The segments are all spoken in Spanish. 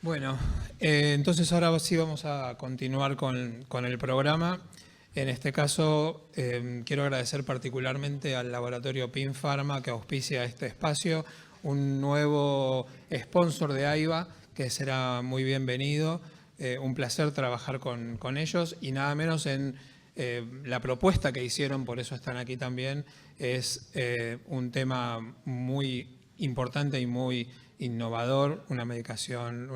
Bueno, entonces ahora sí vamos a continuar con el programa. En este caso, quiero agradecer particularmente al laboratorio PIN Pharma que auspicia este espacio, un nuevo sponsor de AIBA que será muy bienvenido. Un placer trabajar con ellos y nada menos en la propuesta que hicieron, por eso están aquí también, es un tema muy importante y muy innovador, una medicación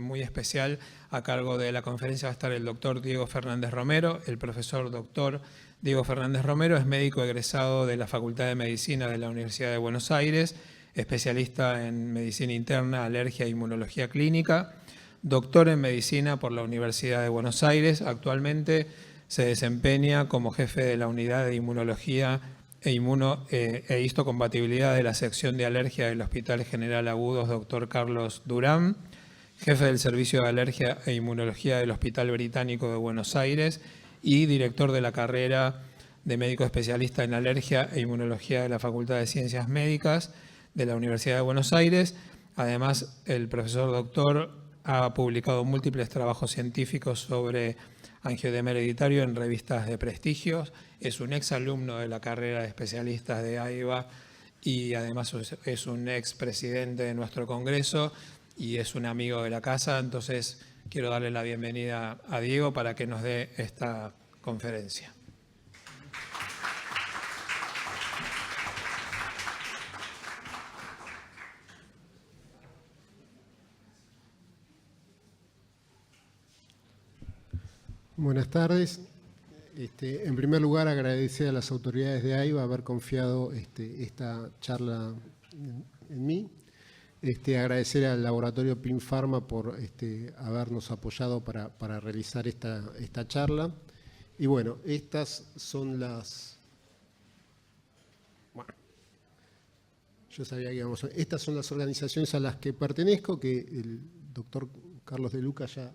muy especial. A cargo de la conferencia va a estar el doctor Diego Fernández Romero. El profesor doctor Diego Fernández Romero es médico egresado de la Facultad de Medicina de la Universidad de Buenos Aires, especialista en medicina interna, alergia e inmunología clínica, doctor en medicina por la Universidad de Buenos Aires. Actualmente se desempeña como jefe de la unidad de inmunología e histocompatibilidad de la sección de alergia del Hospital General Agudos Dr. Carlos Durán, jefe del Servicio de Alergia e Inmunología del Hospital Británico de Buenos Aires y director de la carrera de médico especialista en alergia e inmunología de la Facultad de Ciencias Médicas de la Universidad de Buenos Aires. Además, el profesor doctor ha publicado múltiples trabajos científicos sobre angioedema hereditario en revistas de prestigio. Es un exalumno de la carrera de especialistas de AIBA y además es un expresidente de nuestro congreso y es un amigo de la casa. Entonces quiero darle la bienvenida a Diego para que nos dé esta conferencia. Buenas tardes. En primer lugar, agradecer a las autoridades de AIBA haber confiado esta charla en mí. Agradecer al laboratorio PIN Pharma por habernos apoyado para realizar esta charla. Y bueno, estas son las... Bueno, yo sabía que íbamos a... Estas son las organizaciones a las que pertenezco, que el doctor Carlos de Luca ya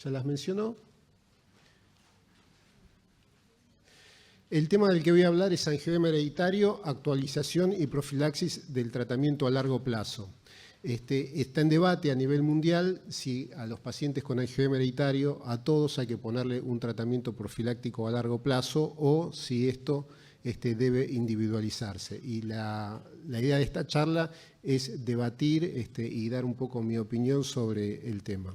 las mencionó. El tema del que voy a hablar es angioedema hereditario, actualización y profilaxis del tratamiento a largo plazo. Está en debate a nivel mundial si a los pacientes con angioedema hereditario, a todos hay que ponerle un tratamiento profiláctico a largo plazo o si esto debe individualizarse. Y la idea de esta charla es debatir y dar un poco mi opinión sobre el tema.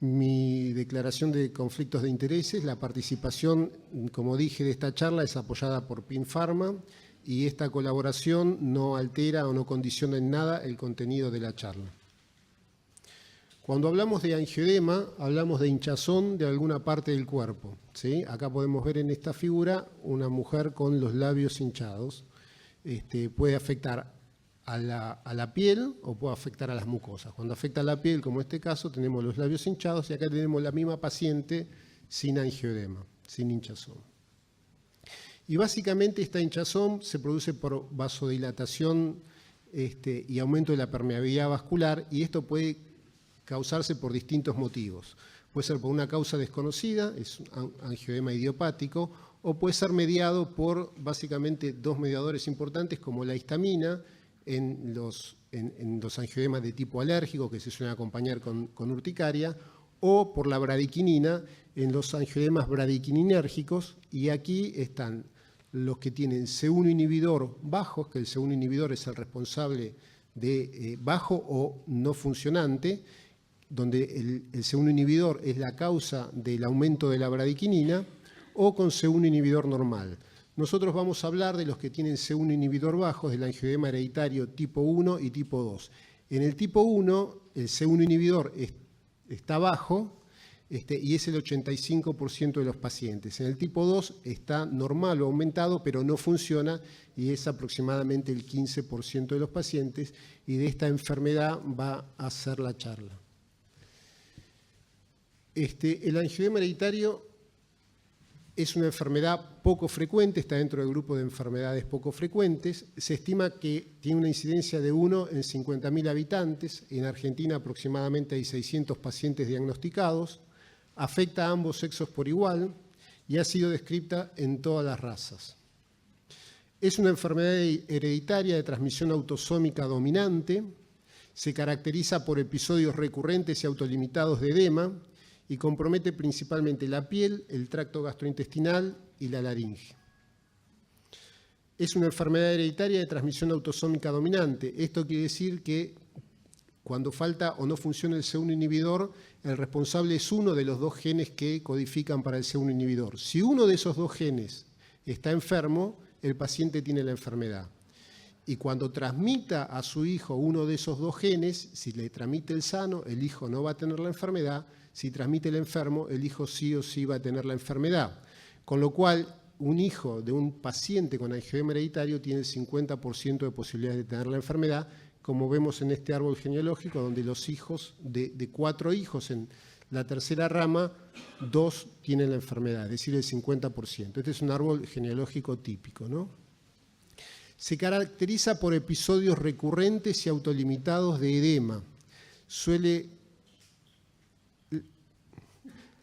Mi declaración de conflictos de intereses, la participación, como dije, de esta charla es apoyada por PIN Pharma y esta colaboración no altera o no condiciona en nada el contenido de la charla. Cuando hablamos de angioedema, hablamos de hinchazón de alguna parte del cuerpo, ¿sí? Acá podemos ver en esta figura una mujer con los labios hinchados. Puede afectar a la piel o puede afectar a las mucosas. Cuando afecta a la piel, como en este caso, tenemos los labios hinchados y acá tenemos la misma paciente sin angioedema, sin hinchazón. Y básicamente esta hinchazón se produce por vasodilatación y aumento de la permeabilidad vascular y esto puede causarse por distintos motivos. Puede ser por una causa desconocida, es un angioedema idiopático, o puede ser mediado por básicamente dos mediadores importantes como la histamina, en los angioedemas de tipo alérgico que se suelen acompañar con urticaria, o por la bradiquinina en los angioedemas bradiquininérgicos, y aquí están los que tienen C1 inhibidor bajos, que el C1 inhibidor es el responsable de bajo o no funcionante, donde el C1 inhibidor es la causa del aumento de la bradiquinina, o con C1 inhibidor normal. Nosotros vamos a hablar de los que tienen C1 inhibidor bajos, del angioedema hereditario tipo 1 y tipo 2. En el tipo 1, el C1 inhibidor está bajo y es el 85% de los pacientes. En el tipo 2 está normal o aumentado, pero no funciona y es aproximadamente el 15% de los pacientes. Y de esta enfermedad va a ser la charla. El angioedema hereditario es una enfermedad poco frecuente, está dentro del grupo de enfermedades poco frecuentes. Se estima que tiene una incidencia de 1 en 50.000 habitantes. En Argentina aproximadamente hay 600 pacientes diagnosticados. Afecta a ambos sexos por igual y ha sido descrita en todas las razas. Es una enfermedad hereditaria de transmisión autosómica dominante. Se caracteriza por episodios recurrentes y autolimitados de edema y compromete principalmente la piel, el tracto gastrointestinal y la laringe. Es una enfermedad hereditaria de transmisión autosómica dominante. Esto quiere decir que cuando falta o no funciona el C1 inhibidor, el responsable es uno de los dos genes que codifican para el C1 inhibidor. Si uno de esos dos genes está enfermo, el paciente tiene la enfermedad. Y cuando transmita a su hijo uno de esos dos genes, si le transmite el sano, el hijo no va a tener la enfermedad. Si transmite el enfermo, el hijo sí o sí va a tener la enfermedad. Con lo cual, un hijo de un paciente con angioedema hereditario tiene el 50% de posibilidades de tener la enfermedad, como vemos en este árbol genealógico, donde los hijos, de 4 hijos en la tercera rama, 2 tienen la enfermedad, es decir, el 50%. Este es un árbol genealógico típico, ¿no? Se caracteriza por episodios recurrentes y autolimitados de edema.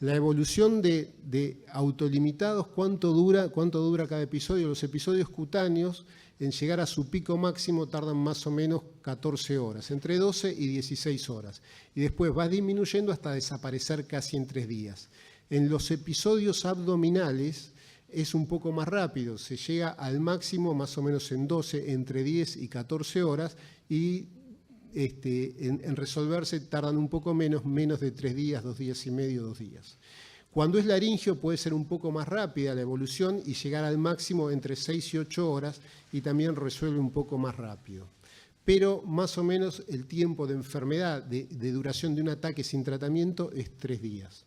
La evolución de autolimitados, ¿cuánto dura cada episodio? Los episodios cutáneos, en llegar a su pico máximo, tardan más o menos 14 horas, entre 12 y 16 horas. Y después va disminuyendo hasta desaparecer casi en 3 días. En los episodios abdominales es un poco más rápido, se llega al máximo más o menos en 12, entre 10 y 14 horas, y en resolverse tardan un poco menos de 3 días, 2 días y medio, 2 días. Cuando es laringio puede ser un poco más rápida la evolución y llegar al máximo entre 6 y 8 horas y también resuelve un poco más rápido. Pero más o menos el tiempo de enfermedad, de duración de un ataque sin tratamiento es 3 días.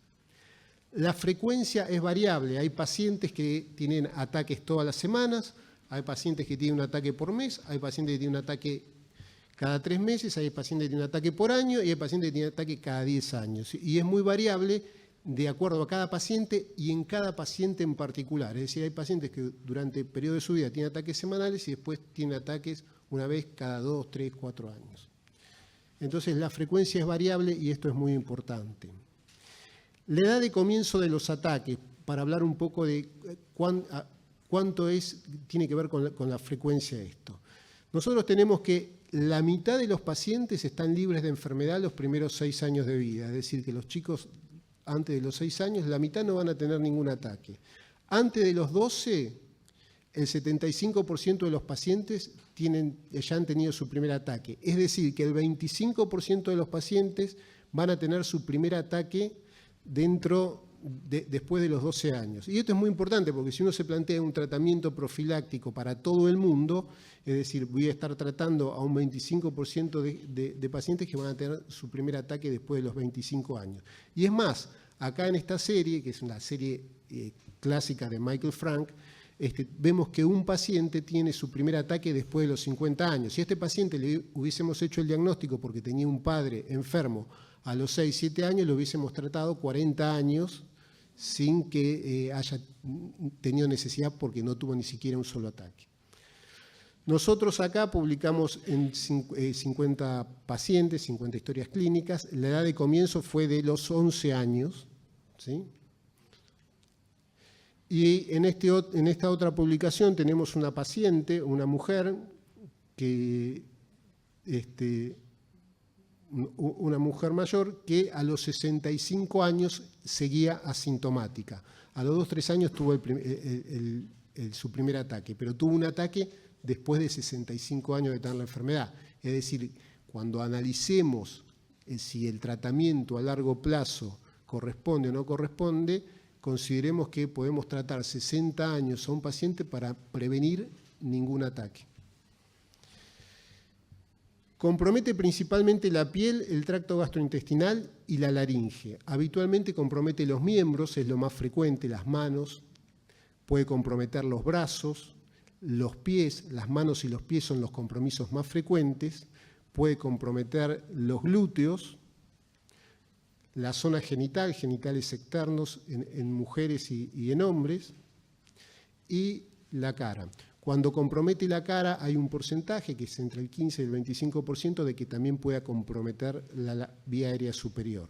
La frecuencia es variable, hay pacientes que tienen ataques todas las semanas, hay pacientes que tienen un ataque por mes, hay pacientes que tienen un ataque cada 3 meses, hay pacientes que tienen un ataque por año y hay pacientes que tienen un ataque cada 10 años. Y es muy variable de acuerdo a cada paciente y en cada paciente en particular. Es decir, hay pacientes que durante el periodo de su vida tienen ataques semanales y después tienen ataques una vez cada 2, 3, 4 años. Entonces la frecuencia es variable y esto es muy importante. La edad de comienzo de los ataques, para hablar un poco de cuánto tiene que ver con la frecuencia de esto. Nosotros tenemos que la mitad de los pacientes están libres de enfermedad los primeros 6 años de vida, es decir, que los chicos antes de los 6 años, la mitad no van a tener ningún ataque. Antes de los 12, el 75% de los pacientes ya han tenido su primer ataque. Es decir, que el 25% de los pacientes van a tener su primer ataque después de los 12 años. Y esto es muy importante porque si uno se plantea un tratamiento profiláctico para todo el mundo, es decir, voy a estar tratando a un 25% de pacientes que van a tener su primer ataque después de los 25 años. Y es más, acá en esta serie, que es una serie clásica de Michael Frank, vemos que un paciente tiene su primer ataque después de los 50 años. Si a este paciente le hubiésemos hecho el diagnóstico porque tenía un padre enfermo a los 6, 7 años, lo hubiésemos tratado 40 años sin que haya tenido necesidad porque no tuvo ni siquiera un solo ataque. Nosotros acá publicamos en 50 pacientes, 50 historias clínicas. La edad de comienzo fue de los 11 años, ¿sí? Y en esta otra publicación tenemos una paciente, una mujer, una mujer mayor que a los 65 años seguía asintomática. A los 2 o 3 años tuvo su primer ataque, pero tuvo un ataque después de 65 años de tener la enfermedad. Es decir, cuando analicemos si el tratamiento a largo plazo corresponde o no corresponde, consideremos que podemos tratar 60 años a un paciente para prevenir ningún ataque. Compromete principalmente la piel, el tracto gastrointestinal y la laringe. Habitualmente compromete los miembros, es lo más frecuente, las manos, puede comprometer los brazos, los pies, las manos y los pies son los compromisos más frecuentes, puede comprometer los glúteos, la zona genital, genitales externos en mujeres y en hombres, y la cara. Cuando compromete la cara hay un porcentaje, que es entre el 15 y el 25%, de que también pueda comprometer la vía aérea superior.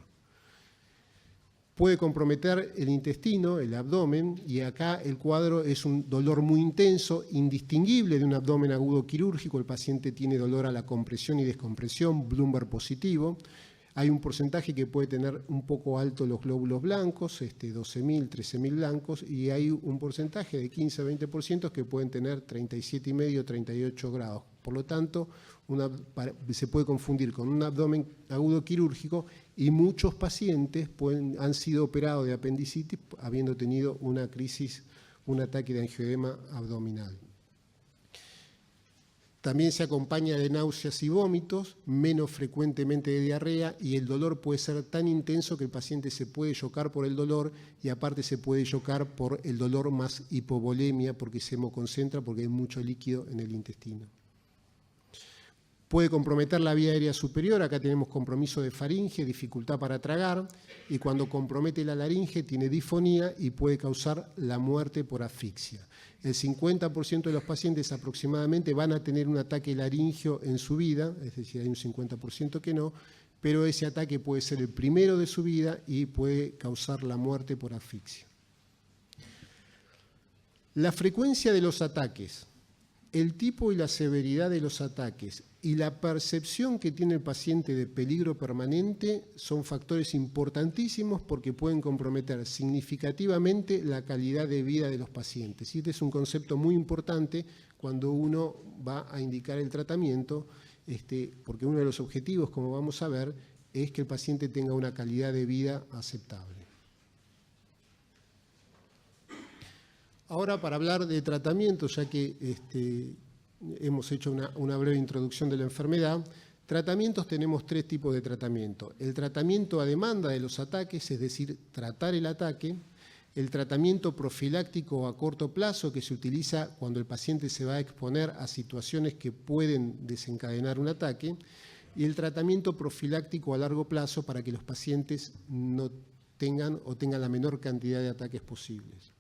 Puede comprometer el intestino, el abdomen, y acá el cuadro es un dolor muy intenso, indistinguible de un abdomen agudo quirúrgico. El paciente tiene dolor a la compresión y descompresión, Blumberg positivo. Hay un porcentaje que puede tener un poco alto los glóbulos blancos, 12.000, 13.000 blancos, y hay un porcentaje de 15-20% que pueden tener 37,5, 38 grados. Por lo tanto, se puede confundir con un abdomen agudo quirúrgico, y muchos pacientes han sido operados de apendicitis habiendo tenido una crisis, un ataque de angioedema abdominal. También se acompaña de náuseas y vómitos, menos frecuentemente de diarrea, y el dolor puede ser tan intenso que el paciente se puede chocar por el dolor, y aparte se puede chocar por el dolor más hipovolemia porque se hemoconcentra, porque hay mucho líquido en el intestino. Puede comprometer la vía aérea superior, acá tenemos compromiso de faringe, dificultad para tragar, y cuando compromete la laringe tiene disfonía y puede causar la muerte por asfixia. El 50% de los pacientes aproximadamente van a tener un ataque laringio en su vida, es decir, hay un 50% que no, pero ese ataque puede ser el primero de su vida y puede causar la muerte por asfixia. La frecuencia de los ataques, el tipo y la severidad de los ataques y la percepción que tiene el paciente de peligro permanente son factores importantísimos porque pueden comprometer significativamente la calidad de vida de los pacientes. Y este es un concepto muy importante cuando uno va a indicar el tratamiento, porque uno de los objetivos, como vamos a ver, es que el paciente tenga una calidad de vida aceptable. Ahora, para hablar de tratamiento, ya que hemos hecho una breve introducción de la enfermedad, tratamientos tenemos tres tipos de tratamiento. El tratamiento a demanda de los ataques, es decir, tratar el ataque. El tratamiento profiláctico a corto plazo, que se utiliza cuando el paciente se va a exponer a situaciones que pueden desencadenar un ataque. Y el tratamiento profiláctico a largo plazo para que los pacientes no tengan o tengan la menor cantidad de ataques posibles.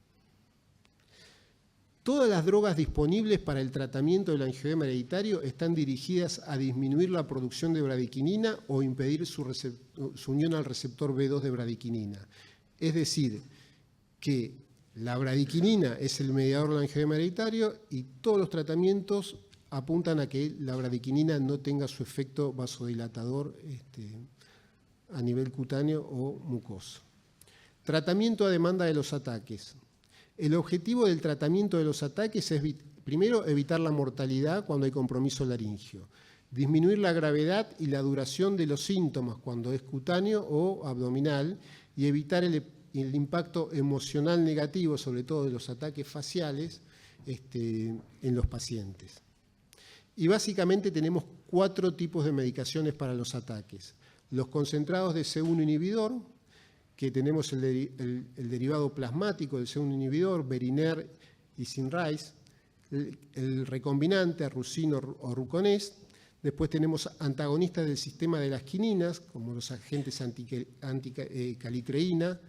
Todas las drogas disponibles para el tratamiento del angioedema hereditario están dirigidas a disminuir la producción de bradiquinina o impedir su unión al receptor B2 de bradiquinina. Es decir, que la bradiquinina es el mediador del angioedema hereditario y todos los tratamientos apuntan a que la bradiquinina no tenga su efecto vasodilatador a nivel cutáneo o mucoso. Tratamiento a demanda de los ataques. El objetivo del tratamiento de los ataques es, primero, evitar la mortalidad cuando hay compromiso laringio, disminuir la gravedad y la duración de los síntomas cuando es cutáneo o abdominal y evitar el impacto emocional negativo, sobre todo de los ataques faciales, en los pacientes. Y básicamente tenemos 4 tipos de medicaciones para los ataques. Los concentrados de C1 inhibidor, que tenemos el derivado plasmático del C1 inhibidor, Berinert y Cinryze, el recombinante, Rucino o Ruconest. Después tenemos antagonistas del sistema de las quininas, como los agentes anticalitreína,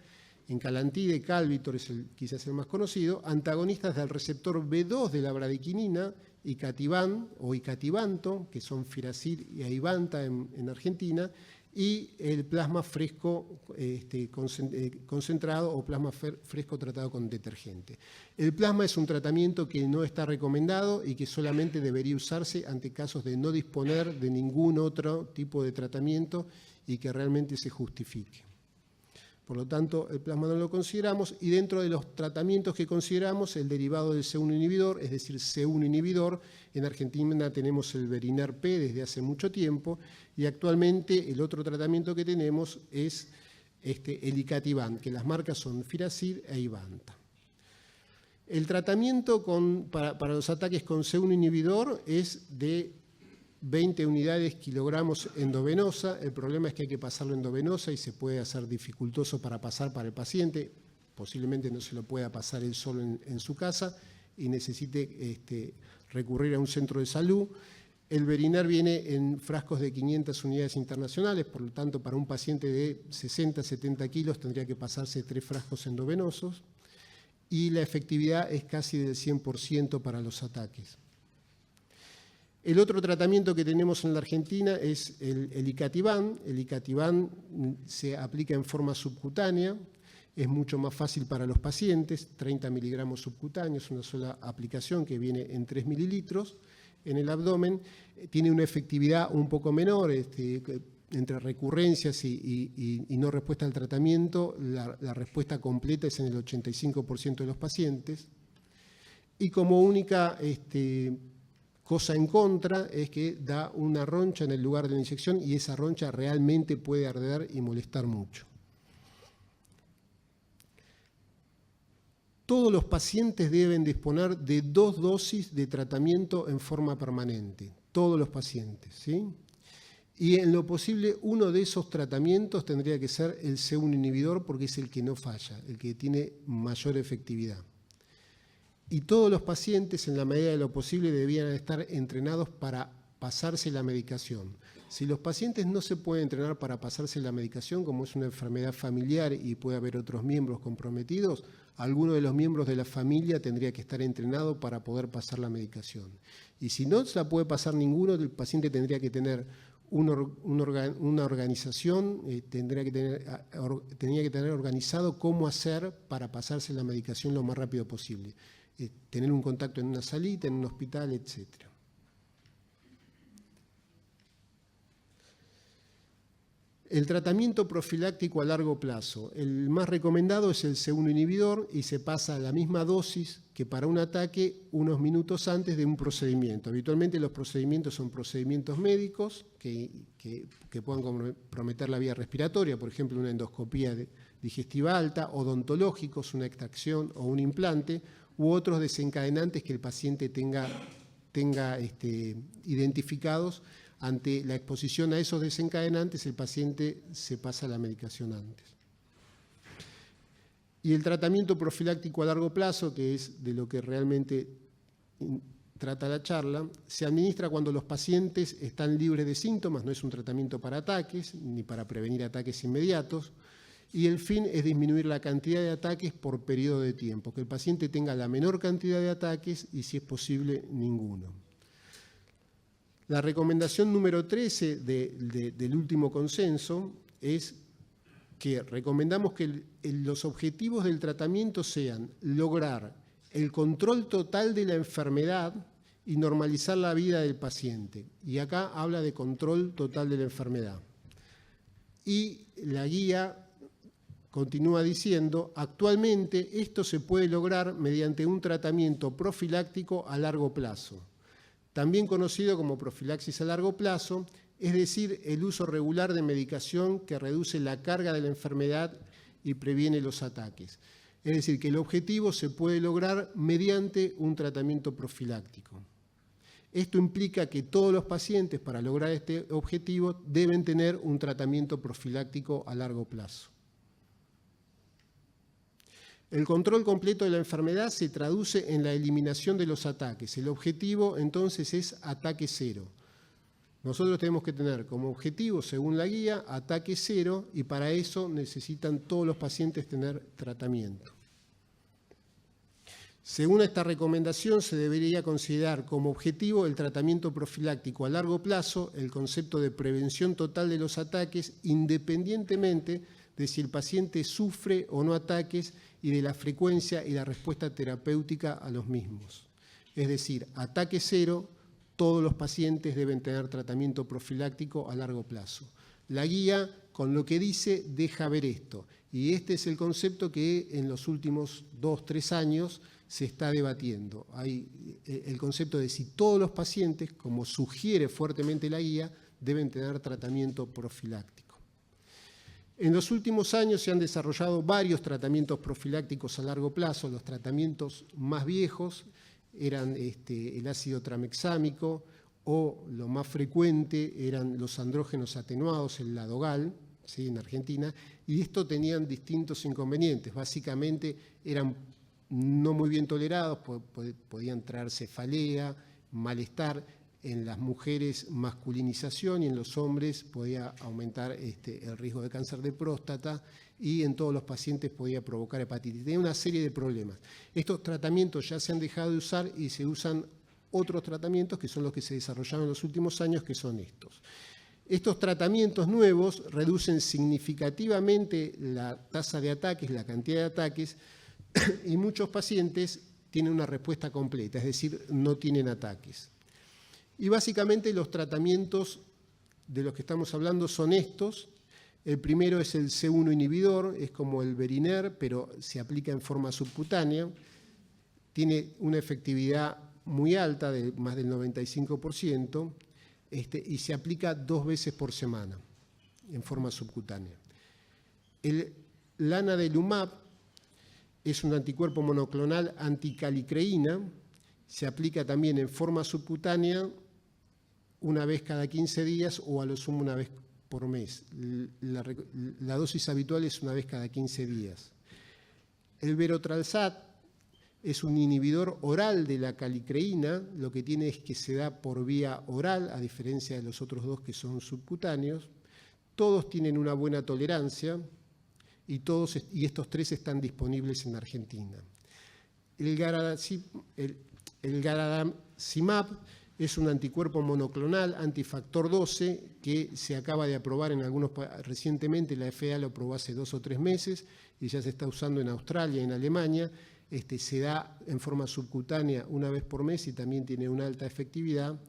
Encalantide, Calvitor es quizás el más conocido, antagonistas del receptor B2 de la bradiquinina, Icativan o Icativanto, que son Firacil y Aivanta en Argentina, y el plasma fresco concentrado o plasma fresco tratado con detergente. El plasma es un tratamiento que no está recomendado y que solamente debería usarse ante casos de no disponer de ningún otro tipo de tratamiento y que realmente se justifique. Por lo tanto, el plasma no lo consideramos y dentro de los tratamientos que consideramos, el derivado del C1 inhibidor, es decir, C1 inhibidor, en Argentina tenemos el Berinert P desde hace mucho tiempo y actualmente el otro tratamiento que tenemos es el Icativan, que las marcas son Firacil e Ivanta. El tratamiento para los ataques con C1 inhibidor es de 20 unidades kilogramos endovenosa. El problema es que hay que pasarlo endovenosa y se puede hacer dificultoso para pasar para el paciente. Posiblemente no se lo pueda pasar él solo en su casa y necesite recurrir a un centro de salud. El Berinert viene en frascos de 500 unidades internacionales, por lo tanto, para un paciente de 60-70 kilos tendría que pasarse 3 frascos endovenosos y la efectividad es casi del 100% para los ataques. El otro tratamiento que tenemos en la Argentina es el Icativan. El Icativan se aplica en forma subcutánea. es mucho más fácil para los pacientes, 30 miligramos subcutáneos, una sola aplicación que viene en 3 mililitros en el abdomen, tiene una efectividad un poco menor, entre recurrencias y no respuesta al tratamiento, la respuesta completa es en el 85% de los pacientes. Y como única cosa en contra es que da una roncha en el lugar de la inyección y esa roncha realmente puede arder y molestar mucho. Todos los pacientes deben disponer de 2 dosis de tratamiento en forma permanente, todos los pacientes, ¿sí? Y en lo posible uno de esos tratamientos tendría que ser el C1 inhibidor porque es el que no falla, el que tiene mayor efectividad. Y todos los pacientes, en la medida de lo posible, debían estar entrenados para pasarse la medicación. Si los pacientes no se pueden entrenar para pasarse la medicación, como es una enfermedad familiar y puede haber otros miembros comprometidos, alguno de los miembros de la familia tendría que estar entrenado para poder pasar la medicación. Y si no se la puede pasar ninguno, el paciente tendría que tener una organización, tenía que tener organizado cómo hacer para pasarse la medicación lo más rápido posible. Tener un contacto en una salita, en un hospital, etc. El tratamiento profiláctico a largo plazo. El más recomendado es el C1 inhibidor y se pasa la misma dosis que para un ataque unos minutos antes de un procedimiento. Habitualmente los procedimientos son procedimientos médicos que puedan comprometer la vía respiratoria, por ejemplo una endoscopía digestiva alta, odontológicos, una extracción o un implante, u otros desencadenantes que el paciente tenga identificados. Ante la exposición a esos desencadenantes, el paciente se pasa la medicación antes. Y el tratamiento profiláctico a largo plazo, que es de lo que realmente trata la charla, se administra cuando los pacientes están libres de síntomas, no es un tratamiento para ataques ni para prevenir ataques inmediatos, y el fin es disminuir la cantidad de ataques por periodo de tiempo, que el paciente tenga la menor cantidad de ataques y, si es posible, ninguno. La recomendación número 13 del último consenso es que recomendamos que los objetivos del tratamiento sean lograr el control total de la enfermedad y normalizar la vida del paciente. Y acá habla de control total de la enfermedad. Y la guía continúa diciendo, actualmente esto se puede lograr mediante un tratamiento profiláctico a largo plazo, también conocido como profilaxis a largo plazo, es decir, el uso regular de medicación que reduce la carga de la enfermedad y previene los ataques. Es decir, que el objetivo se puede lograr mediante un tratamiento profiláctico. Esto implica que todos los pacientes, para lograr este objetivo, deben tener un tratamiento profiláctico a largo plazo. El control completo de la enfermedad se traduce en la eliminación de los ataques. El objetivo, entonces, es ataque cero. Nosotros tenemos que tener como objetivo, según la guía, ataque cero, y para eso necesitan todos los pacientes tener tratamiento. Según esta recomendación, se debería considerar como objetivo el tratamiento profiláctico a largo plazo, el concepto de prevención total de los ataques, independientemente de si el paciente sufre o no ataques y de la frecuencia y la respuesta terapéutica a los mismos. Es decir, ataque cero, todos los pacientes deben tener tratamiento profiláctico a largo plazo. La guía, con lo que dice, deja ver esto. Y este es el concepto que en los últimos 2-3 años se está debatiendo. Hay el concepto de si todos los pacientes, como sugiere fuertemente la guía, deben tener tratamiento profiláctico. En los últimos años se han desarrollado varios tratamientos profilácticos a largo plazo. Los tratamientos más viejos eran el ácido tramexámico, o lo más frecuente eran los andrógenos atenuados, el Ladogal, ¿sí?, en Argentina, y estos tenían distintos inconvenientes. Básicamente eran no muy bien tolerados, podían traer cefalea, malestar. En las mujeres, masculinización, y en los hombres podía aumentar el riesgo de cáncer de próstata, y en todos los pacientes podía provocar hepatitis. Tenía una serie de problemas. Estos tratamientos ya se han dejado de usar y se usan otros tratamientos que son los que se desarrollaron en los últimos años, que son estos. Estos tratamientos nuevos reducen significativamente la tasa de ataques, la cantidad de ataques, y muchos pacientes tienen una respuesta completa, es decir, no tienen ataques. Y básicamente los tratamientos de los que estamos hablando son estos. El primero es el C1 inhibidor, es como el Veriner, pero se aplica en forma subcutánea. Tiene una efectividad muy alta, de más del 95%, y se aplica 2 veces por semana en forma subcutánea. El lanadelumab es un anticuerpo monoclonal anticalicreína, se aplica también en forma subcutánea una vez cada 15 días o a lo sumo una vez por mes. La dosis habitual es una vez cada 15 días. El berotralstat es un inhibidor oral de la calicreína, lo que tiene es que se da por vía oral, a diferencia de los otros dos que son subcutáneos. Todos tienen una buena tolerancia y estos 3 están disponibles en Argentina. El garadacimab es un anticuerpo monoclonal antifactor 12 que se acaba de aprobar en algunos recientemente, la FDA lo aprobó hace 2 o 3 meses y ya se está usando en Australia y en Alemania. Se da en forma subcutánea una vez por mes y también tiene una alta efectividad.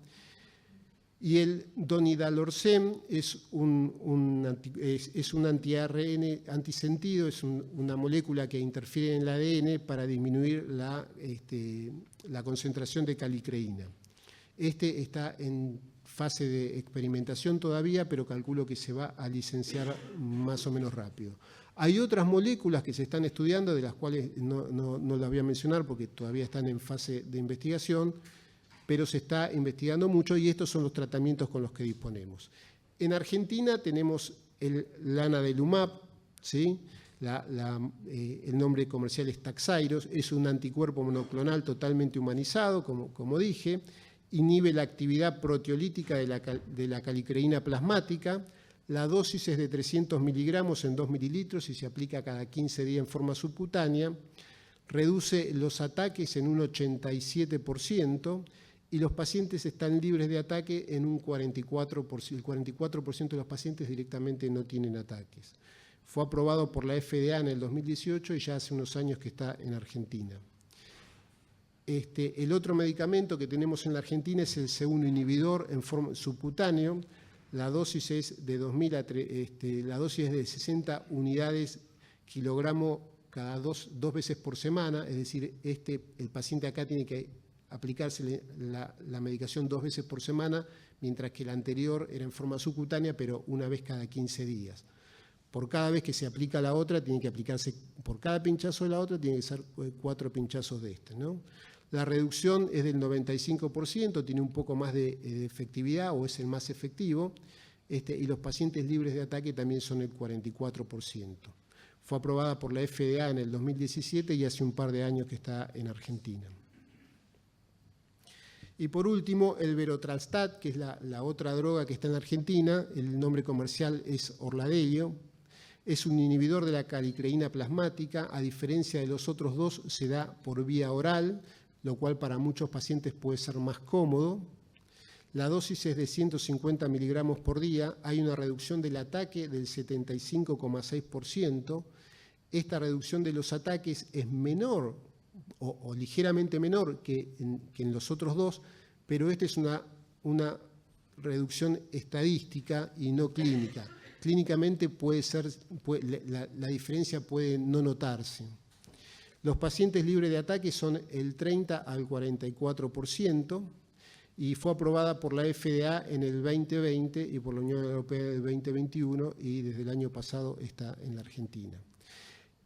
Y el donidalorsen es un anti-ARN antisentido, es una molécula que interfiere en el ADN para disminuir la concentración de calicreína. Está en fase de experimentación todavía, pero calculo que se va a licenciar más o menos rápido. Hay otras moléculas que se están estudiando, de las cuales no las voy a mencionar porque todavía están en fase de investigación, pero se está investigando mucho y estos son los tratamientos con los que disponemos. En Argentina tenemos el lanadelumab, ¿sí? El nombre comercial es Takhzyros, es un anticuerpo monoclonal totalmente humanizado, como dije, inhibe la actividad proteolítica de la calicreína plasmática. La dosis es de 300 miligramos en 2 mililitros y se aplica cada 15 días en forma subcutánea. Reduce los ataques en un 87% y los pacientes están libres de ataque en un 44%. El 44% de los pacientes directamente no tienen ataques. Fue aprobado por la FDA en el 2018 y ya hace unos años que está en Argentina. El otro medicamento que tenemos en la Argentina es el C1 inhibidor en forma subcutáneo. La dosis es de 60 unidades kilogramo cada dos veces por semana, es decir, el paciente acá tiene que aplicarse la medicación 2 veces por semana, mientras que la anterior era en forma subcutánea, pero una vez cada 15 días. Por cada vez que se aplica la otra, tiene que aplicarse, por cada pinchazo de la otra, tiene que ser 4 pinchazos de ¿no? La reducción es del 95%, tiene un poco más de efectividad o es el más efectivo, y los pacientes libres de ataque también son el 44%. Fue aprobada por la FDA en el 2017 y hace un par de años que está en Argentina. Y por último, el berotralstat, que es la otra droga que está en Argentina, el nombre comercial es Orladeyo. Es un inhibidor de la calicreína plasmática, a diferencia de los otros dos, se da por vía oral, lo cual para muchos pacientes puede ser más cómodo. La dosis es de 150 miligramos por día, hay una reducción del ataque del 75,6%. Esta reducción de los ataques es menor o ligeramente menor que en los otros dos, pero esta es una reducción estadística y no clínica. Clínicamente la diferencia puede no notarse. Los pacientes libres de ataque son el 30 al 44% y fue aprobada por la FDA en el 2020 y por la Unión Europea en el 2021 y desde el año pasado está en la Argentina.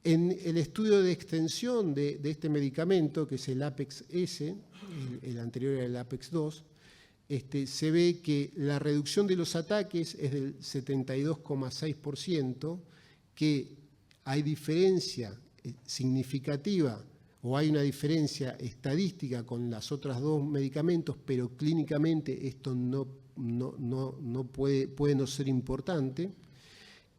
En el estudio de extensión de este medicamento, que es el APEX-S, el anterior era el APEX-2, se ve que la reducción de los ataques es del 72,6%, que hay diferencia significativa o hay una diferencia estadística con los otros dos medicamentos, pero clínicamente esto no puede no ser importante.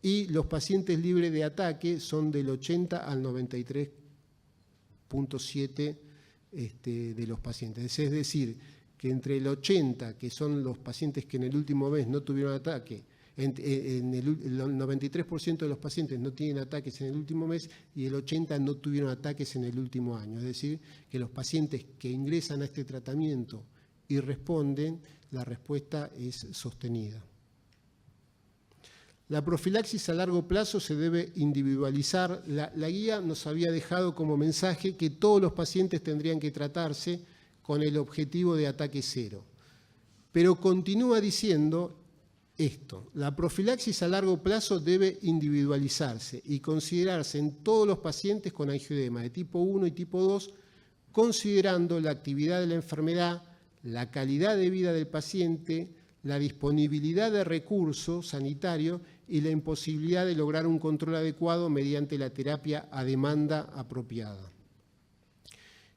Y los pacientes libres de ataque son del 80 al 93,7% de los pacientes. Es decir, que entre el 80, que son los pacientes que en el último mes no tuvieron ataque, el 93% de los pacientes no tienen ataques en el último mes y el 80% no tuvieron ataques en el último año. Es decir, que los pacientes que ingresan a este tratamiento y responden, la respuesta es sostenida. La profilaxis a largo plazo se debe individualizar. La guía nos había dejado como mensaje que todos los pacientes tendrían que tratarse con el objetivo de ataque cero. Pero continúa diciendo esto: la profilaxis a largo plazo debe individualizarse y considerarse en todos los pacientes con angioedema de tipo 1 y tipo 2, considerando la actividad de la enfermedad, la calidad de vida del paciente, la disponibilidad de recursos sanitarios y la imposibilidad de lograr un control adecuado mediante la terapia a demanda apropiada.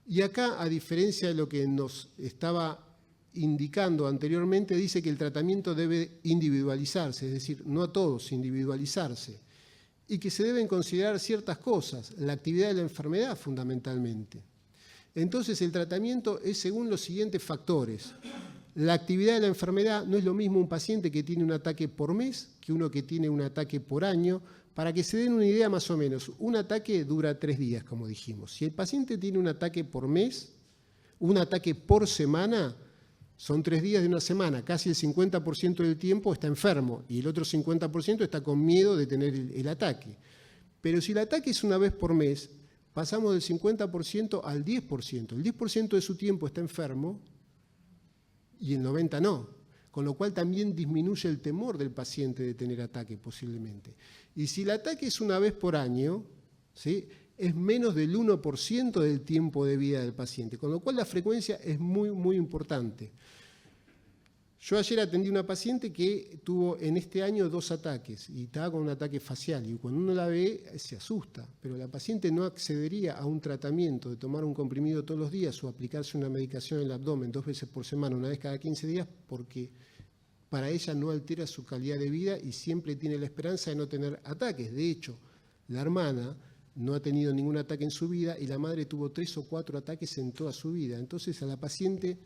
Y acá, a diferencia de lo que nos estaba indicando anteriormente, dice que el tratamiento debe individualizarse, es decir, no a todos, individualizarse, y que se deben considerar ciertas cosas, la actividad de la enfermedad fundamentalmente. Entonces, el tratamiento es según los siguientes factores. La actividad de la enfermedad no es lo mismo un paciente que tiene un ataque por mes que uno que tiene un ataque por año. Para que se den una idea más o menos, un ataque dura 3 días, como dijimos. Si el paciente tiene un ataque por mes, un ataque por semana, son 3 días de una semana. Casi el 50% del tiempo está enfermo y el otro 50% está con miedo de tener el ataque. Pero si el ataque es una vez por mes, pasamos del 50% al 10%. El 10% de su tiempo está enfermo y el 90% no, con lo cual también disminuye el temor del paciente de tener ataque posiblemente. Y si el ataque es una vez por año, ¿sí?, es menos del 1% del tiempo de vida del paciente, con lo cual la frecuencia es muy, muy importante. Yo ayer atendí a una paciente que tuvo en este año 2 ataques y estaba con un ataque facial, y cuando uno la ve se asusta, pero la paciente no accedería a un tratamiento de tomar un comprimido todos los días o aplicarse una medicación en el abdomen 2 veces por semana, una vez cada 15 días, porque para ella no altera su calidad de vida y siempre tiene la esperanza de no tener ataques. De hecho, la hermana no ha tenido ningún ataque en su vida y la madre tuvo 3 o 4 ataques en toda su vida. Entonces a la paciente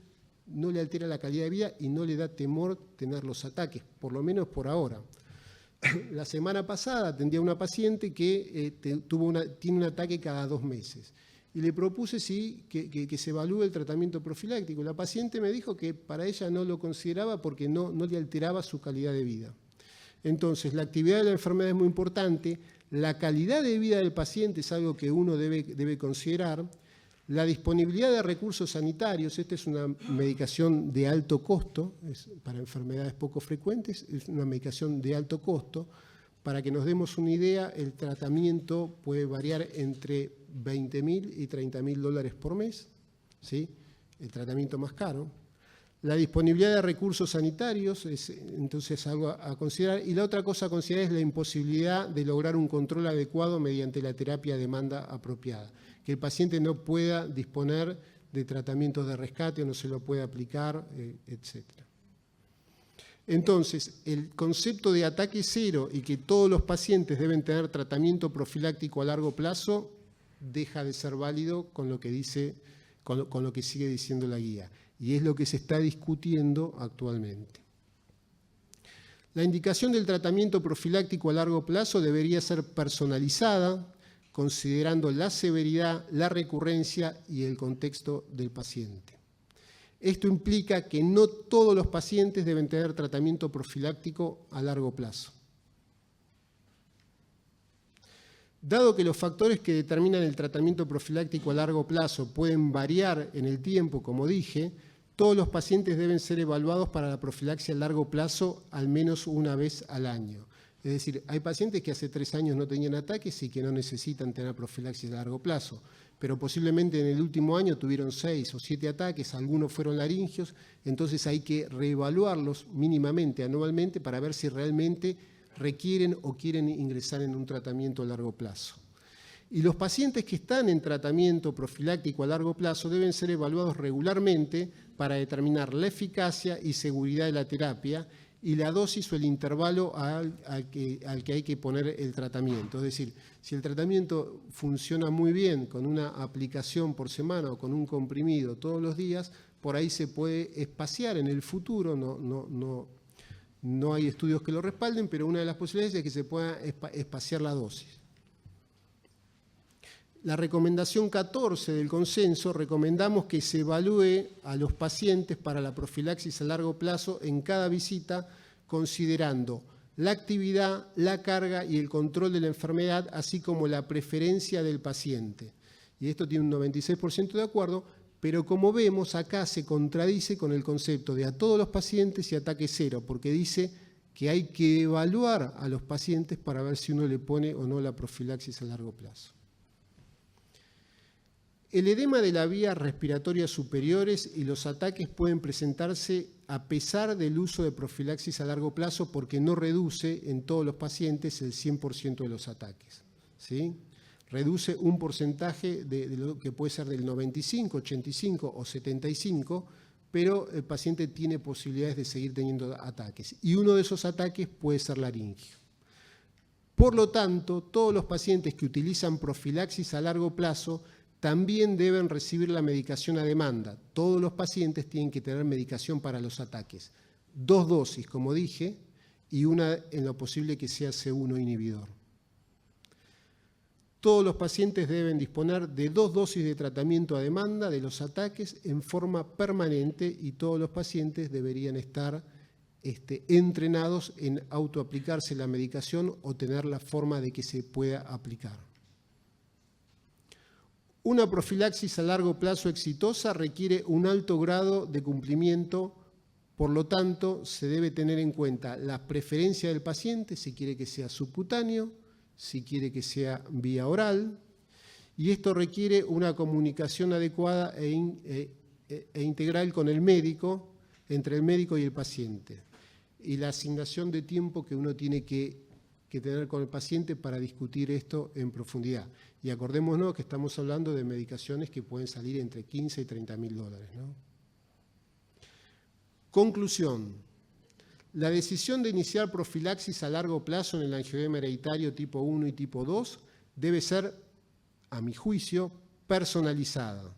no le altera la calidad de vida y no le da temor tener los ataques, por lo menos por ahora. La semana pasada atendí a una paciente que tiene un ataque cada 2 meses y le propuse que se evalúe el tratamiento profiláctico. La paciente me dijo que para ella no lo consideraba porque no le alteraba su calidad de vida. Entonces, la actividad de la enfermedad es muy importante, la calidad de vida del paciente es algo que uno debe considerar, la disponibilidad de recursos sanitarios. Esta es una medicación de alto costo, para enfermedades poco frecuentes, es una medicación de alto costo. Para que nos demos una idea, el tratamiento puede variar entre $20.000 y $30.000 por mes, ¿sí?, el tratamiento más caro. La disponibilidad de recursos sanitarios es entonces algo a considerar. Y la otra cosa a considerar es la imposibilidad de lograr un control adecuado mediante la terapia a demanda apropiada. Que el paciente no pueda disponer de tratamientos de rescate o no se lo pueda aplicar, etc. Entonces, el concepto de ataque cero y que todos los pacientes deben tener tratamiento profiláctico a largo plazo deja de ser válido con lo que dice, con lo que sigue diciendo la guía. Y es lo que se está discutiendo actualmente. La indicación del tratamiento profiláctico a largo plazo debería ser personalizada, considerando la severidad, la recurrencia y el contexto del paciente. Esto implica que no todos los pacientes deben tener tratamiento profiláctico a largo plazo. Dado que los factores que determinan el tratamiento profiláctico a largo plazo pueden variar en el tiempo, como dije, todos los pacientes deben ser evaluados para la profilaxia a largo plazo al menos una vez al año. Es decir, hay pacientes que hace 3 años no tenían ataques y que no necesitan tener profilaxis a largo plazo, pero posiblemente en el último año tuvieron 6 o 7 ataques, algunos fueron laringios, entonces hay que reevaluarlos mínimamente, anualmente, para ver si realmente requieren o quieren ingresar en un tratamiento a largo plazo. Y los pacientes que están en tratamiento profiláctico a largo plazo deben ser evaluados regularmente para determinar la eficacia y seguridad de la terapia y la dosis o el intervalo al que hay que poner el tratamiento. Es decir, si el tratamiento funciona muy bien con una aplicación por semana o con un comprimido todos los días, por ahí se puede espaciar en el futuro, no hay estudios que lo respalden, pero una de las posibilidades es que se pueda espaciar la dosis. La recomendación 14 del consenso, recomendamos que se evalúe a los pacientes para la profilaxis a largo plazo en cada visita, considerando la actividad, la carga y el control de la enfermedad, así como la preferencia del paciente. Y esto tiene un 96% de acuerdo, pero como vemos acá se contradice con el concepto de a todos los pacientes y ataque cero, porque dice que hay que evaluar a los pacientes para ver si uno le pone o no la profilaxis a largo plazo. El edema de las vías respiratorias superiores y los ataques pueden presentarse a pesar del uso de profilaxis a largo plazo porque no reduce en todos los pacientes el 100% de los ataques, ¿sí? Reduce un porcentaje de lo que puede ser del 95, 85 o 75, pero el paciente tiene posibilidades de seguir teniendo ataques. Y uno de esos ataques puede ser laringio. Por lo tanto, todos los pacientes que utilizan profilaxis a largo plazo también deben recibir la medicación a demanda. Todos los pacientes tienen que tener medicación para los ataques. 2 dosis, como dije, y una en lo posible que sea C1 inhibidor. Todos los pacientes deben disponer de 2 dosis de tratamiento a demanda de los ataques en forma permanente y todos los pacientes deberían estar entrenados en autoaplicarse la medicación o tener la forma de que se pueda aplicar. Una profilaxis a largo plazo exitosa requiere un alto grado de cumplimiento, por lo tanto, se debe tener en cuenta la preferencia del paciente, si quiere que sea subcutáneo, si quiere que sea vía oral, y esto requiere una comunicación adecuada e integral con el médico, entre el médico y el paciente, y la asignación de tiempo que uno tiene que tener con el paciente para discutir esto en profundidad. Y acordémonos que estamos hablando de medicaciones que pueden salir entre 15 y 30 mil dólares, ¿no? Conclusión. La decisión de iniciar profilaxis a largo plazo en el angioedema hereditario tipo 1 y tipo 2 debe ser, a mi juicio, personalizada,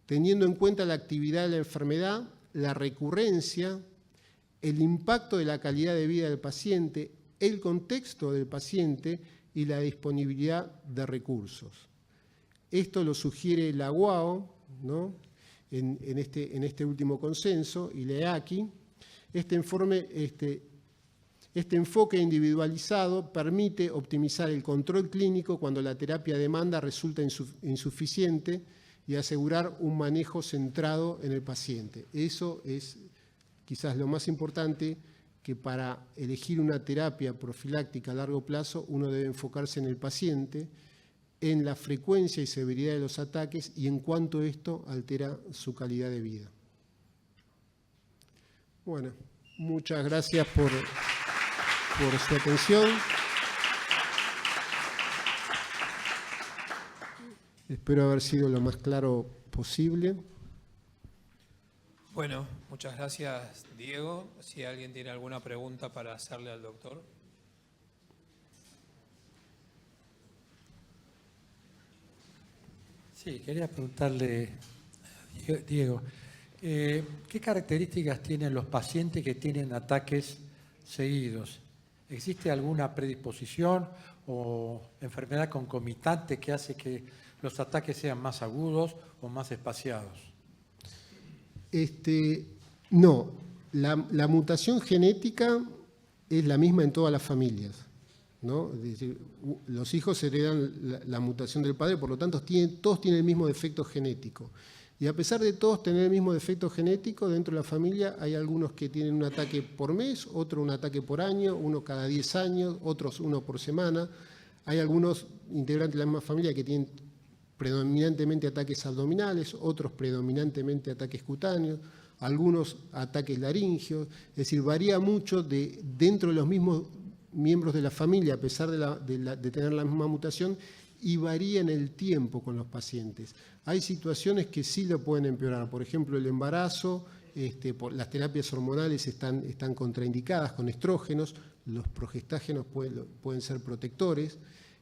teniendo en cuenta la actividad de la enfermedad, la recurrencia, el impacto de la calidad de vida del paciente, el contexto del paciente y la disponibilidad de recursos. Esto lo sugiere la UAO, ¿no? en este último consenso, y la EACI. Este enfoque individualizado permite optimizar el control clínico cuando la terapia a demanda resulta insuficiente y asegurar un manejo centrado en el paciente. Eso es quizás lo más importante, que para elegir una terapia profiláctica a largo plazo uno debe enfocarse en el paciente, en la frecuencia y severidad de los ataques y en cuánto esto altera su calidad de vida. Bueno, muchas gracias por su atención. Espero haber sido lo más claro posible. Bueno, muchas gracias, Diego. Si alguien tiene alguna pregunta para hacerle al doctor. Sí, quería preguntarle, Diego, ¿qué características tienen los pacientes que tienen ataques seguidos? ¿Existe alguna predisposición o enfermedad concomitante que hace que los ataques sean más agudos o más espaciados? No, la mutación genética es la misma en todas las familias, ¿no? Es decir, los hijos heredan la mutación del padre, por lo tanto todos tienen el mismo defecto genético. Y a pesar de todos tener el mismo defecto genético, dentro de la familia hay algunos que tienen un ataque por mes, otro un ataque por año, uno cada 10 años, otros uno por semana. Hay algunos integrantes de la misma familia que tienen predominantemente ataques abdominales, otros predominantemente ataques cutáneos, algunos ataques laringios, es decir, varía mucho dentro de los mismos miembros de la familia, a pesar de tener la misma mutación, y varía en el tiempo con los pacientes. Hay situaciones que sí lo pueden empeorar, por ejemplo, el embarazo, las terapias hormonales están contraindicadas con estrógenos, los progestágenos pueden ser protectores,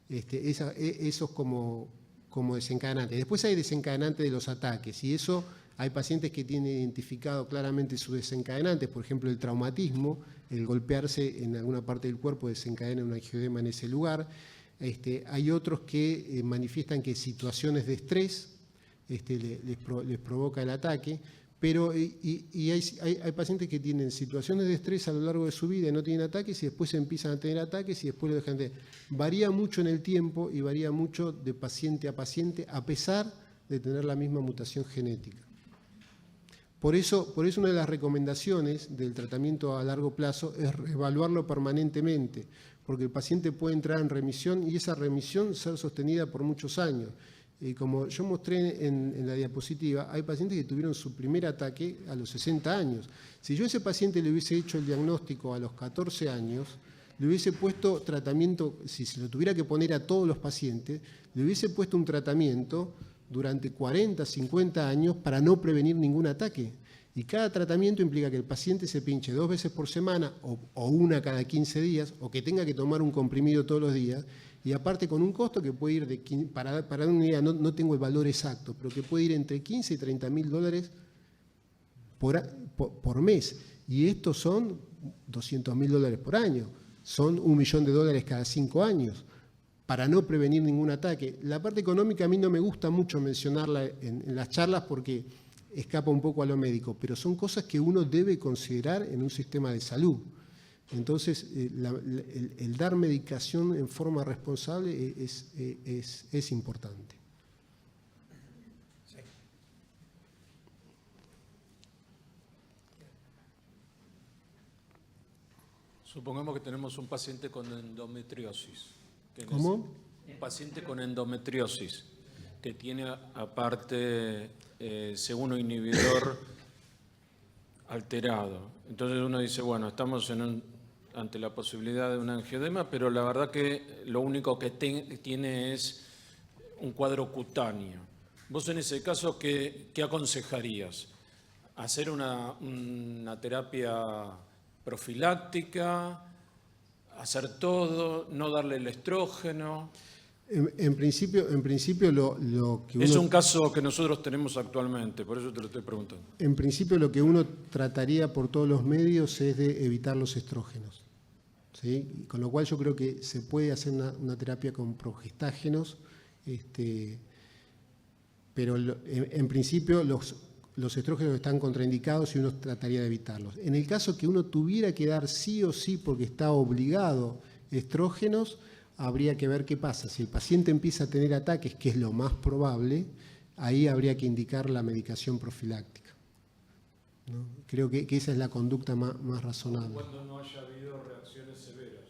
esos como como desencadenante. Después hay desencadenantes de los ataques y eso hay pacientes que tienen identificado claramente sus desencadenantes, por ejemplo el traumatismo, el golpearse en alguna parte del cuerpo desencadena un angioedema en ese lugar. Hay otros que manifiestan que situaciones de estrés les provoca el ataque, pero hay pacientes que tienen situaciones de estrés a lo largo de su vida y no tienen ataques y después empiezan a tener ataques y después lo dejan de tener. Varía mucho en el tiempo y varía mucho de paciente a paciente a pesar de tener la misma mutación genética. Por eso una de las recomendaciones del tratamiento a largo plazo es evaluarlo permanentemente, porque el paciente puede entrar en remisión y esa remisión ser sostenida por muchos años. Como yo mostré en la diapositiva, hay pacientes que tuvieron su primer ataque a los 60 años. Si yo a ese paciente le hubiese hecho el diagnóstico a los 14 años, le hubiese puesto tratamiento, si se lo tuviera que poner a todos los pacientes, le hubiese puesto un tratamiento durante 40, 50 años para no prevenir ningún ataque. Y cada tratamiento implica que el paciente se pinche 2 veces por semana o una cada 15 días o que tenga que tomar un comprimido todos los días y aparte con un costo que puede ir de, para dar una idea, no tengo el valor exacto, pero que puede ir entre 15 y 30 mil dólares por mes. Y estos son 200 mil dólares por año, son $1 millón cada 5 años. Para no prevenir ningún ataque. La parte económica a mí no me gusta mucho mencionarla en las charlas porque escapa un poco a lo médico, pero son cosas que uno debe considerar en un sistema de salud. Entonces, el dar medicación en forma responsable es importante. Supongamos que tenemos un paciente con endometriosis. ¿Cómo? Un paciente con endometriosis que tiene aparte C1 inhibidor alterado. Entonces uno dice, bueno, estamos ante la posibilidad de un angioedema, pero la verdad que lo único que tiene es un cuadro cutáneo. Vos en ese caso, ¿qué aconsejarías? ¿Hacer una terapia profiláctica? ¿Hacer todo? ¿No darle el estrógeno? En principio lo que uno... Es un caso que nosotros tenemos actualmente, por eso te lo estoy preguntando. En principio lo que uno trataría por todos los medios es de evitar los estrógenos, ¿sí? Con lo cual yo creo que se puede hacer una terapia con progestágenos, pero en principio los estrógenos están contraindicados y uno trataría de evitarlos. En el caso que uno tuviera que dar sí o sí porque está obligado estrógenos, habría que ver qué pasa. Si el paciente empieza a tener ataques, que es lo más probable, ahí habría que indicar la medicación profiláctica, ¿no? Creo que esa es la conducta más razonable. Cuando no haya habido reacciones severas,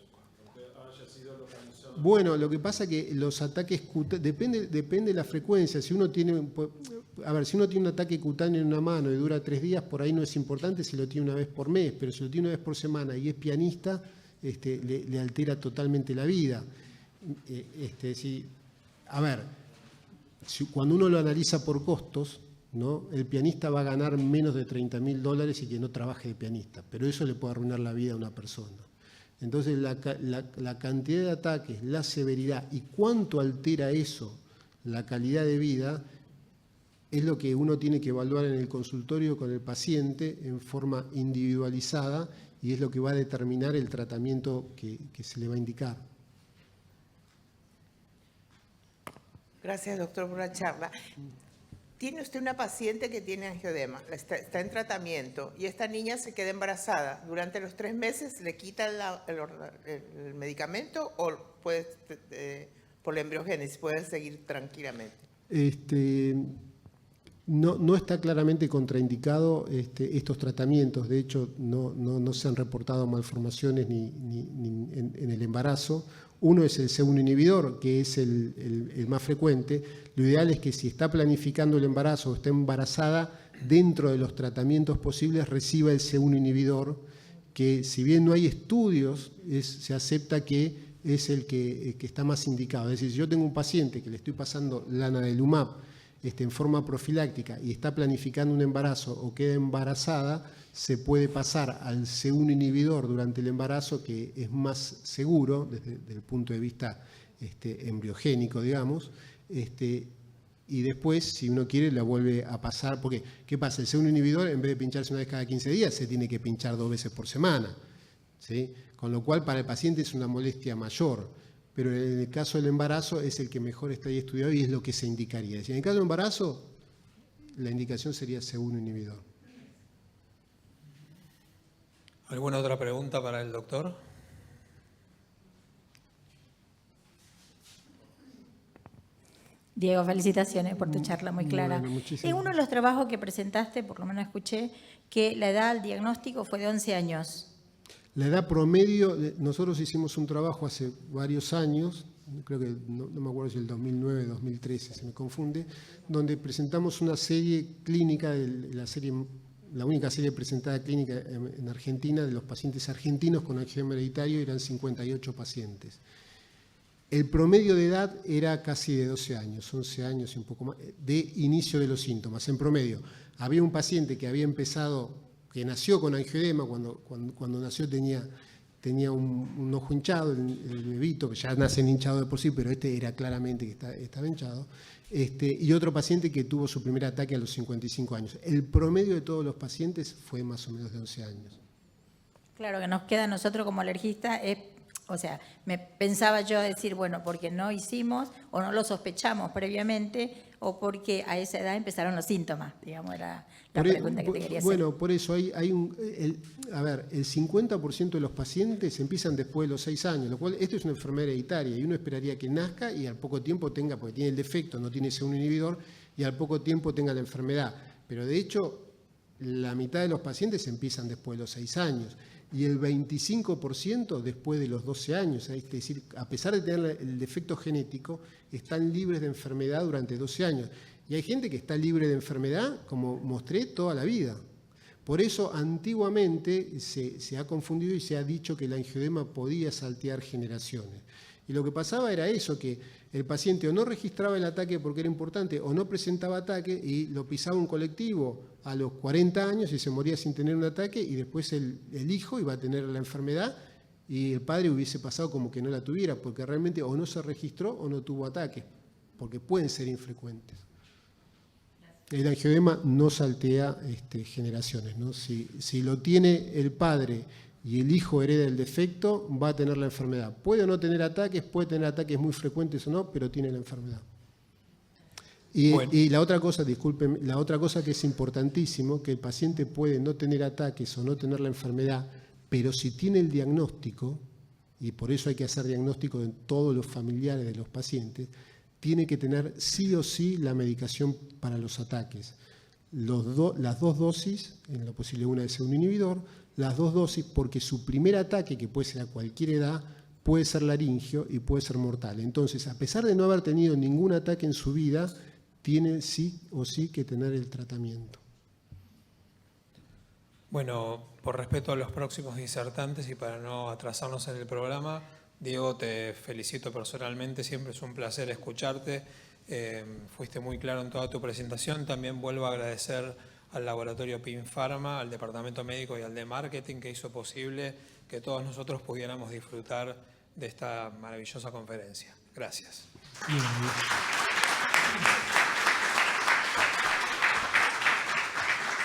aunque haya sido localizado. Bueno, lo que pasa es que los ataques cutáneos, depende de la frecuencia. Si uno tiene un ataque cutáneo en una mano y dura 3 días, por ahí no es importante si lo tiene una vez por mes, pero si lo tiene una vez por semana y es pianista, le altera totalmente la vida. Cuando uno lo analiza por costos, ¿no? El pianista va a ganar menos de $30.000 y que no trabaje de pianista, pero eso le puede arruinar la vida a una persona. Entonces la cantidad de ataques, la severidad y cuánto altera eso la calidad de vida es lo que uno tiene que evaluar en el consultorio con el paciente en forma individualizada y es lo que va a determinar el tratamiento que se le va a indicar. Gracias, doctor, por la charla. Tiene usted una paciente que tiene angioedema, está en tratamiento y esta niña se queda embarazada. Durante los 3 meses le quita el medicamento o puede, por la embriogénesis puede seguir tranquilamente. No está claramente contraindicado estos tratamientos. De hecho, no se han reportado malformaciones ni en el embarazo. Uno es el C1 inhibidor, que es el más frecuente. Lo ideal es que si está planificando el embarazo o está embarazada, dentro de los tratamientos posibles reciba el C1 inhibidor, que si bien no hay estudios, se acepta que es el que está más indicado. Es decir, si yo tengo un paciente que le estoy pasando lanadelumab en forma profiláctica y está planificando un embarazo o queda embarazada, se puede pasar al C1 inhibidor durante el embarazo, que es más seguro desde el punto de vista embriogénico, digamos, Y después, si uno quiere, la vuelve a pasar. Porque, ¿qué pasa? El segundo inhibidor, en vez de pincharse una vez cada 15 días, se tiene que pinchar 2 veces por semana, ¿sí? Con lo cual, para el paciente es una molestia mayor. Pero en el caso del embarazo es el que mejor está ahí estudiado y es lo que se indicaría. En el caso del embarazo, la indicación sería segundo inhibidor. ¿Alguna otra pregunta para el doctor? Diego, felicitaciones por tu charla muy clara. Bueno, muchísimas En uno de los trabajos que presentaste, por lo menos escuché, que la edad al diagnóstico fue de 11 años. La edad promedio, nosotros hicimos un trabajo hace varios años, creo que no me acuerdo si el 2009, 2013, se me confunde, donde presentamos una serie clínica, la única serie presentada clínica en Argentina de los pacientes argentinos con angioma hereditario, eran 58 pacientes. El promedio de edad era casi de 12 años, 11 años y un poco más, de inicio de los síntomas. En promedio, había un paciente que había empezado, que nació con angioedema, cuando nació tenía un ojo hinchado, el bebito, que ya nacen hinchado de por sí, pero este era claramente que estaba hinchado, y otro paciente que tuvo su primer ataque a los 55 años. El promedio de todos los pacientes fue más o menos de 11 años. Claro, que nos queda a nosotros como alergistas es, o sea, me pensaba yo decir, bueno, porque no hicimos o no lo sospechamos previamente o porque a esa edad empezaron los síntomas, digamos, era la pregunta que te quería hacer. Bueno, por eso el 50% de los pacientes empiezan después de los 6 años, lo cual esto es una enfermedad hereditaria y uno esperaría que nazca y al poco tiempo tenga, porque tiene el defecto, no tiene ese un inhibidor, y al poco tiempo tenga la enfermedad. Pero de hecho, la mitad de los pacientes empiezan después de los 6 años. Y el 25% después de los 12 años, es decir, a pesar de tener el defecto genético, están libres de enfermedad durante 12 años. Y hay gente que está libre de enfermedad, como mostré, toda la vida. Por eso, antiguamente se ha confundido y se ha dicho que el angioedema podía saltear generaciones. Y lo que pasaba era eso, que el paciente o no registraba el ataque porque era importante o no presentaba ataque y lo pisaba un colectivo a los 40 años y se moría sin tener un ataque y después el hijo iba a tener la enfermedad y el padre hubiese pasado como que no la tuviera porque realmente o no se registró o no tuvo ataque, porque pueden ser infrecuentes. El angioedema no saltea generaciones, ¿no? Si lo tiene el padre y el hijo hereda el defecto, va a tener la enfermedad. Puede o no tener ataques, puede tener ataques muy frecuentes o no, pero tiene la enfermedad. Y la otra cosa, disculpen, la otra cosa que es importantísimo, que el paciente puede no tener ataques o no tener la enfermedad, pero si tiene el diagnóstico, y por eso hay que hacer diagnóstico en todos los familiares de los pacientes, tiene que tener sí o sí la medicación para los ataques. Las 2 dosis, en lo posible una de un inhibidor, las 2 dosis porque su primer ataque, que puede ser a cualquier edad, puede ser laringio y puede ser mortal. Entonces, a pesar de no haber tenido ningún ataque en su vida, tiene sí o sí que tener el tratamiento. Bueno, por respeto a los próximos disertantes y para no atrasarnos en el programa, Diego, te felicito personalmente, siempre es un placer escucharte. Fuiste muy claro en toda tu presentación. También vuelvo a agradecer al laboratorio PinPharma, al departamento médico y al de marketing que hizo posible que todos nosotros pudiéramos disfrutar de esta maravillosa conferencia. Gracias. Bien.